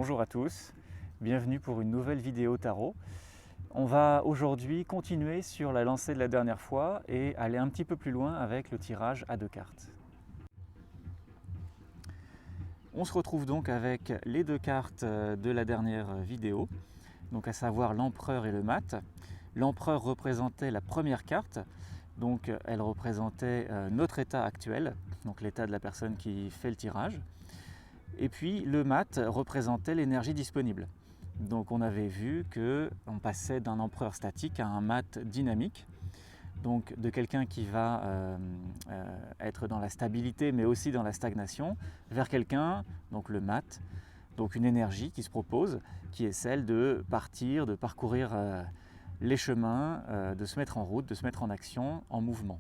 Bonjour à tous, bienvenue pour une nouvelle vidéo tarot. On va aujourd'hui continuer sur la lancée de la dernière fois et aller un petit peu plus loin avec le tirage à 2 cartes. On se retrouve donc avec les 2 cartes de la dernière vidéo, donc à savoir l'empereur et le mat. L'empereur représentait la première carte, donc elle représentait notre état actuel, donc l'état de la personne qui fait le tirage. Et puis le mat représentait l'énergie disponible. Donc on avait vu qu'on passait d'un empereur statique à un mat dynamique, donc de quelqu'un qui va être dans la stabilité mais aussi dans la stagnation, vers quelqu'un, donc le mat, donc une énergie qui se propose, qui est celle de partir, de parcourir les chemins, de se mettre en route, de se mettre en action, en mouvement.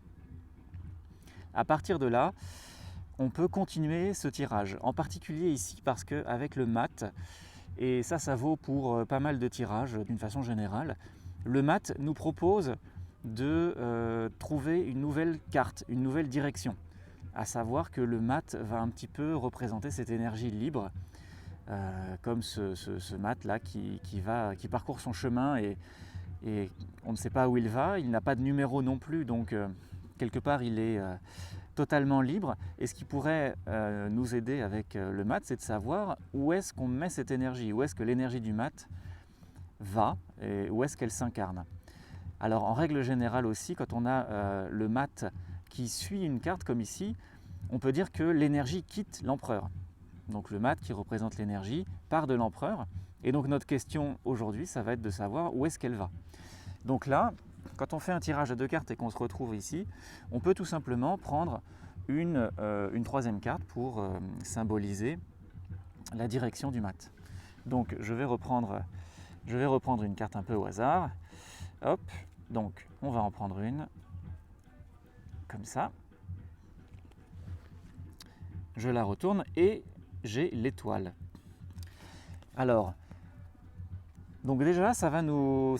À partir de là, on peut continuer ce tirage, en particulier ici parce qu'avec le mat, et ça vaut pour pas mal de tirages d'une façon générale, le mat nous propose de trouver une nouvelle carte, une nouvelle direction. À savoir que le mat va un petit peu représenter cette énergie libre, comme ce mat là qui parcourt son chemin et on ne sait pas où il va, il n'a pas de numéro non plus, donc quelque part il est totalement libre. Et ce qui pourrait nous aider avec le mat, c'est de savoir où est-ce qu'on met cette énergie, où est-ce que l'énergie du mat va et où est-ce qu'elle s'incarne. Alors en règle générale aussi, quand on a le mat qui suit une carte comme ici, on peut dire que l'énergie quitte l'empereur. Donc le mat qui représente l'énergie part de l'empereur. Et donc notre question aujourd'hui, ça va être de savoir où est-ce qu'elle va. Donc là, quand on fait un tirage à 2 cartes et qu'on se retrouve ici, on peut tout simplement prendre une troisième carte pour symboliser la direction du mat. Donc je vais reprendre une carte un peu au hasard. Hop, donc on va en prendre une, comme ça. Je la retourne et j'ai l'étoile. Alors, donc déjà ça va nous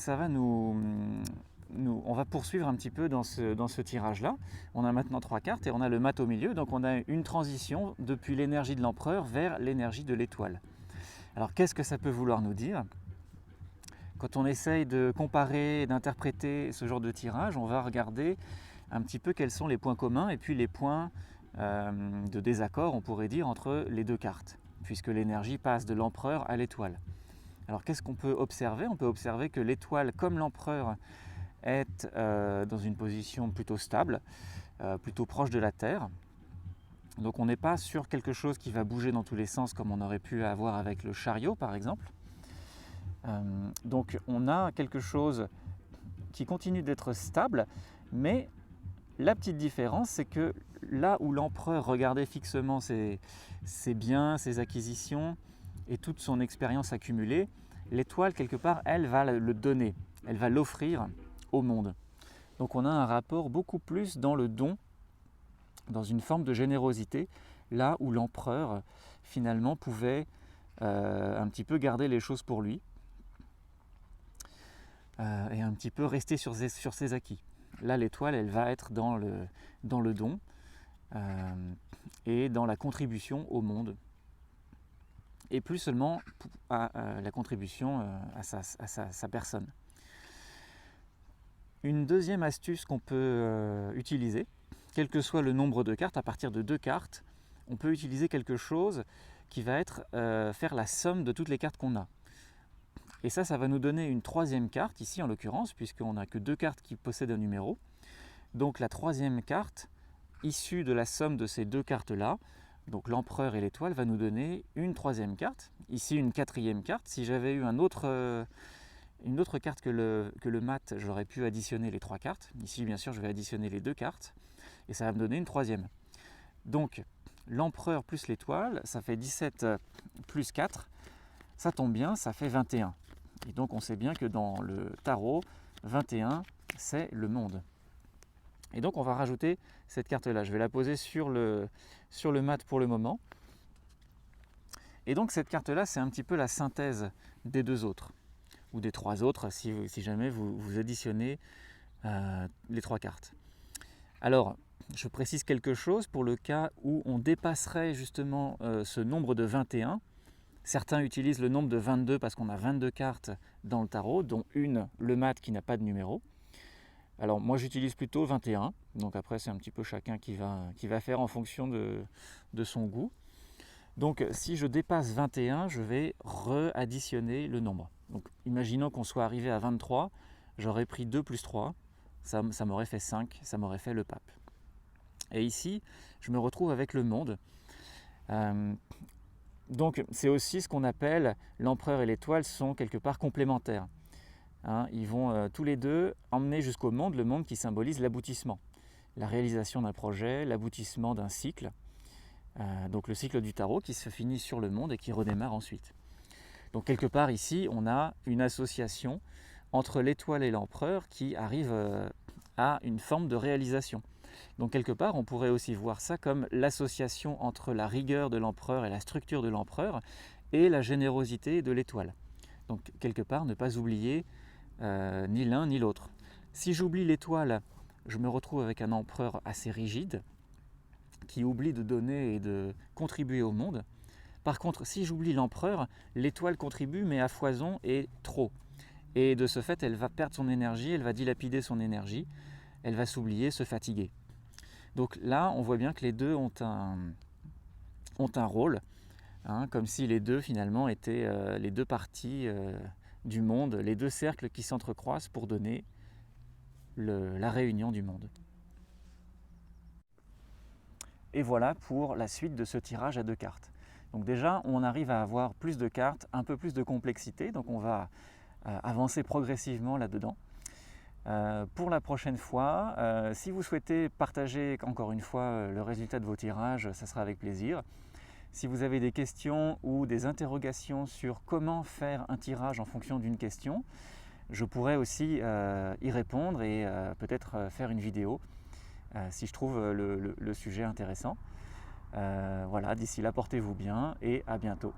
on va poursuivre un petit peu dans ce tirage-là. On a maintenant 3 cartes et on a le mat au milieu, donc on a une transition depuis l'énergie de l'empereur vers l'énergie de l'étoile. Alors qu'est-ce que ça peut vouloir nous dire ? Quand on essaye de comparer et d'interpréter ce genre de tirage, on va regarder un petit peu quels sont les points communs et puis les points de désaccord, on pourrait dire, entre les 2 cartes, puisque l'énergie passe de l'empereur à l'étoile. Alors qu'est-ce qu'on peut observer ? On peut observer que l'étoile, comme l'empereur, est dans une position plutôt stable, plutôt proche de la Terre. Donc on n'est pas sur quelque chose qui va bouger dans tous les sens comme on aurait pu avoir avec le chariot par exemple. Donc on a quelque chose qui continue d'être stable, mais la petite différence, c'est que là où l'empereur regardait fixement ses biens, ses acquisitions et toute son expérience accumulée, l'étoile, quelque part, elle va le donner, elle va l'offrir au monde. Donc on a un rapport beaucoup plus dans le don, dans une forme de générosité, là où l'empereur, finalement, pouvait un petit peu garder les choses pour lui et un petit peu rester sur ses acquis. Là, l'étoile, elle va être dans le don et dans la contribution au monde. Et plus seulement à la contribution à sa personne. Une deuxième astuce qu'on peut utiliser, quel que soit le nombre de cartes, à partir de 2 cartes, on peut utiliser quelque chose qui va être faire la somme de toutes les cartes qu'on a. Et ça va nous donner une troisième carte, ici en l'occurrence, puisqu'on n'a que 2 cartes qui possèdent un numéro. Donc la troisième carte, issue de la somme de ces 2 cartes-là, donc l'empereur et l'étoile, va nous donner une troisième carte, ici une quatrième carte. Si j'avais eu une autre carte que le mat, j'aurais pu additionner les 3 cartes. Ici, bien sûr, je vais additionner les 2 cartes, et ça va me donner une troisième. Donc, l'empereur plus l'étoile, ça fait 17 plus 4, ça tombe bien, ça fait 21. Et donc, on sait bien que dans le tarot, 21, c'est le monde. Et donc on va rajouter cette carte-là. Je vais la poser sur le mat pour le moment. Et donc cette carte-là, c'est un petit peu la synthèse des 2 autres, ou des 3 autres, si jamais vous additionnez les 3 cartes. Alors, je précise quelque chose pour le cas où on dépasserait justement ce nombre de 21. Certains utilisent le nombre de 22 parce qu'on a 22 cartes dans le tarot, dont une, le mat, qui n'a pas de numéro. Alors moi j'utilise plutôt 21, donc après c'est un petit peu chacun qui va faire en fonction de son goût. Donc si je dépasse 21, je vais re-additionner le nombre. Donc imaginons qu'on soit arrivé à 23, j'aurais pris 2 plus 3, ça m'aurait fait 5, ça m'aurait fait le pape. Et ici, je me retrouve avec le monde. Donc c'est aussi ce qu'on appelle l'empereur et l'étoile sont quelque part complémentaires. Ils vont tous les deux emmener jusqu'au monde, le monde qui symbolise l'aboutissement, la réalisation d'un projet, l'aboutissement d'un cycle. Donc le cycle du tarot qui se finit sur le monde et qui redémarre ensuite. Donc quelque part ici, on a une association entre l'étoile et l'empereur qui arrive à une forme de réalisation. Donc quelque part, on pourrait aussi voir ça comme l'association entre la rigueur de l'empereur et la structure de l'empereur et la générosité de l'étoile. Donc quelque part, ne pas oublier ni l'un ni l'autre. Si j'oublie l'étoile, je me retrouve avec un empereur assez rigide, qui oublie de donner et de contribuer au monde. Par contre, si j'oublie l'empereur, l'étoile contribue mais à foison et trop. Et de ce fait, elle va perdre son énergie, elle va dilapider son énergie, elle va s'oublier, se fatiguer. Donc là, on voit bien que les deux ont un rôle, comme si les deux finalement étaient les deux parties du monde, les deux cercles qui s'entrecroisent pour donner la réunion du monde. Et voilà pour la suite de ce tirage à 2 cartes. Donc déjà, on arrive à avoir plus de cartes, un peu plus de complexité, donc on va avancer progressivement là-dedans. Pour la prochaine fois, si vous souhaitez partager encore une fois le résultat de vos tirages, ça sera avec plaisir. Si vous avez des questions ou des interrogations sur comment faire un tirage en fonction d'une question, je pourrais aussi y répondre et peut-être faire une vidéo si je trouve le sujet intéressant. Voilà, d'ici là, portez-vous bien et à bientôt.